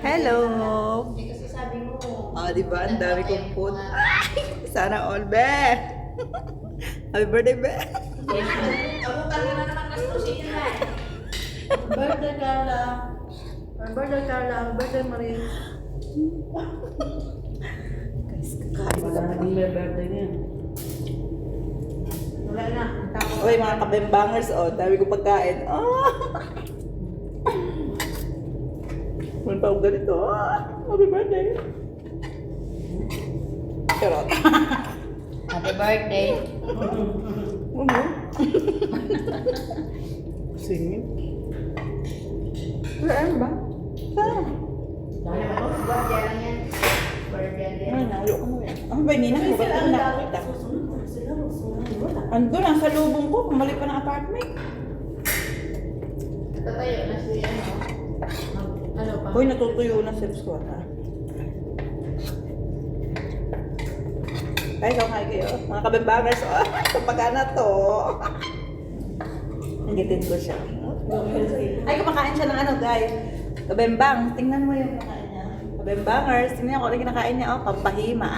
Hello! Eh, kasi sabi mo, Di ba? Ang dami kong food. Ay! Sana all, be! Happy birthday, be! abutan ka na naman gastusin yun na. Birthday Carla. Happy birthday Carla. Happy birthday Marie. Guys, kakain Wala ka na yung birthday niya. Wala na. Tapos. Uy, mga kabembangers, dami kong pagkain. Meron pa akong ganito. Happy birthday! Charot. Happy birthday. Singin. Saan ba? Saan? Dahil ako, birthday lang yan. Birthday yan. Ay, nalo ko mo yan. Ano ba, Nina? Mo ba ito nakakita? Ando, nasa lubong ko. Pumalik pa ng apartment. Tatayo na si ano pa? Uy, natutuyo na self-squat, ha? Ay, ikaw nga kayo. Mga kabembangers, kapag na to. Nagitin ko siya. Ay, kumakain siya ng ano, guys. Kabembang, tingnan mo yung kinakain niya. Kabembangers, tingnan niyo kung ano yung kinakain niya. Pampahima.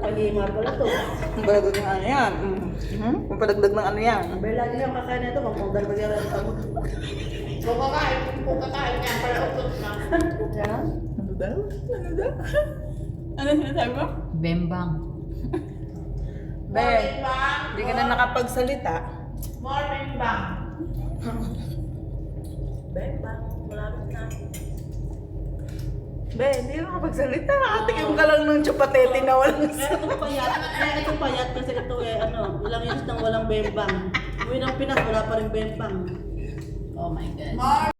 Paghima pala to. Ang balagdag ng ano yan. Ang palagdag ng ano yan. Abay, lagi niyang kakain na ito. Magpundal pa yan. Kung kakain niya, pala utot na. Yan. Ano daw? Ano daw? Ano sinasabi mo? Bembang. Be, hindi ka na nakapagsalita. Morning bang. Bembang. Malapit na. Be, hindi ka nakapagsalita. Nakatikim ka lang ng chupatete na walang Ito payat. Ito payat kasi ito ilang years nang walang bembang. Uwi ng Pinas, wala pa rin bembang. Oh my God.